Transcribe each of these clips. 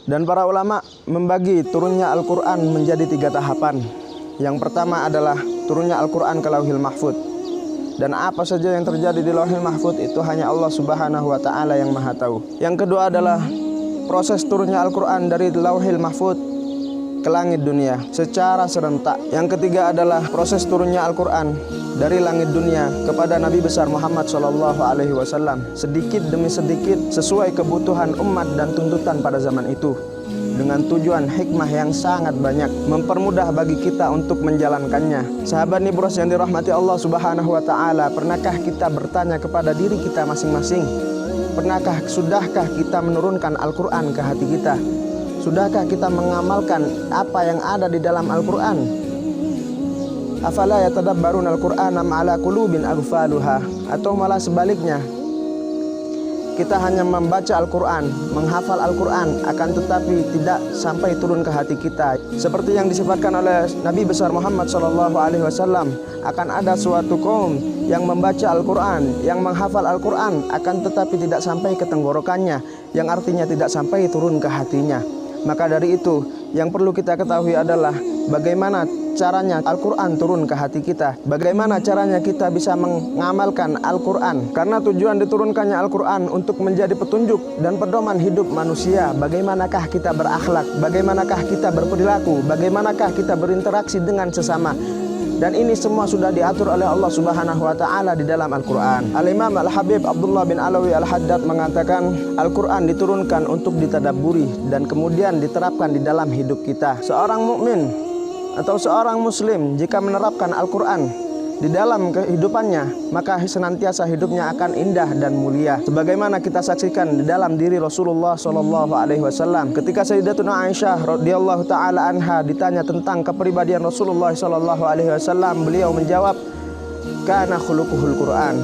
Dan para ulama membagi turunnya Al-Quran menjadi 3 tahapan. Yang pertama adalah turunnya Al-Quran ke Lauhil Mahfud. Dan apa saja yang terjadi di Lauhil Mahfud itu hanya Allah Subhanahu wa Ta'ala yang Maha Tahu. Yang kedua adalah proses turunnya Al-Quran dari Lauhil Mahfud ke langit dunia secara serentak. Yang ketiga adalah proses turunnya Al-Quran dari langit dunia kepada Nabi besar Muhammad SAW sedikit demi sedikit sesuai kebutuhan umat dan tuntutan pada zaman itu, dengan tujuan hikmah yang sangat banyak, mempermudah bagi kita untuk menjalankannya. Sahabat Nibros yang dirahmati Allah Subhanahu wa Ta'ala, pernahkah kita bertanya kepada diri kita masing-masing? Sudahkah kita menurunkan Al-Quran ke hati kita? Sudahkah kita mengamalkan apa yang ada di dalam Al-Quran? Afala yatadabbaruna Al-Qur'ana am ala qulubin aghfaluha? Atau malah sebaliknya, kita hanya membaca Al-Quran, menghafal Al-Quran, akan tetapi tidak sampai turun ke hati kita. Seperti yang disifatkan oleh Nabi besar Muhammad SAW, akan ada suatu kaum yang membaca Al-Quran, yang menghafal Al-Quran, akan tetapi tidak sampai ke tenggorokannya, yang artinya tidak sampai turun ke hatinya. Maka dari itu, yang perlu kita ketahui adalah bagaimana caranya Al-Quran turun ke hati kita. Bagaimana caranya kita bisa mengamalkan Al-Quran. Karena tujuan diturunkannya Al-Quran untuk menjadi petunjuk dan pedoman hidup manusia. Bagaimanakah kita berakhlak, bagaimanakah kita berperilaku, bagaimanakah kita berinteraksi dengan sesama. Dan ini semua sudah diatur oleh Allah Subhanahu wa Ta'ala di dalam Al-Quran. Al-Imam Al-Habib Abdullah bin Alawi Al-Haddad mengatakan, Al-Quran diturunkan untuk ditadabburi dan kemudian diterapkan di dalam hidup kita. Seorang mukmin atau seorang muslim jika menerapkan Al-Quran di dalam kehidupannya, maka senantiasa hidupnya akan indah dan mulia. Sebagaimana kita saksikan di dalam diri Rasulullah SAW, ketika Sayyidatuna Aisyah radhiyallahu taala anha ditanya tentang kepribadian Rasulullah SAW, beliau menjawab, kana khuluquhul Quran.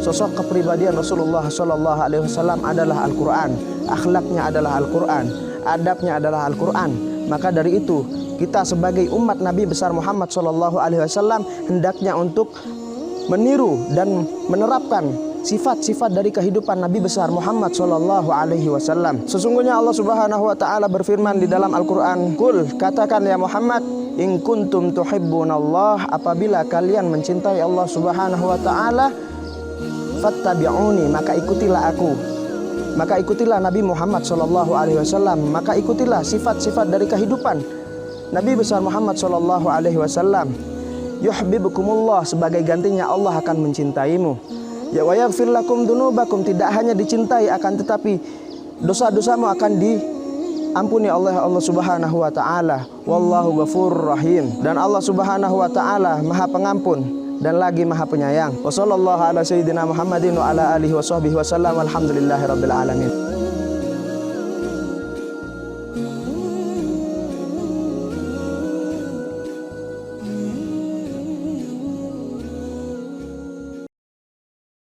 Sosok kepribadian Rasulullah SAW adalah Al-Quran, akhlaknya adalah Al-Quran, adabnya adalah Al-Quran. Maka dari itu, kita sebagai umat Nabi besar Muhammad SAW hendaknya untuk meniru dan menerapkan sifat-sifat dari kehidupan Nabi besar Muhammad SAW. Sesungguhnya Allah Subhanahu wa Ta'ala berfirman di dalam Al-Quran, Qul, katakan ya Muhammad, in kuntum tuhibbunallah, apabila kalian mencintai Allah Subhanahu wa Ta'ala, fattabi'uni, maka ikutilah aku. Maka ikutilah Nabi Muhammad SAW, maka ikutilah sifat-sifat dari kehidupan Nabi besar Muhammad SAW. Yuhibbukumullah, sebagai gantinya Allah akan mencintaimu. Ya wa yaghfir lakum dunubakum, tidak hanya dicintai akan tetapi dosa-dosamu akan diampuni oleh Allah Subhanahu wa Ta'ala. Wallahu ghafurur rahim, dan Allah Subhanahu wa Ta'ala Maha Pengampun dan lagi Maha Penyayang. Wassallallahu ala sayyidina Muhammadin wa ala alihi wa sahbihi wasallam. Alhamdulillahirabbil alamin.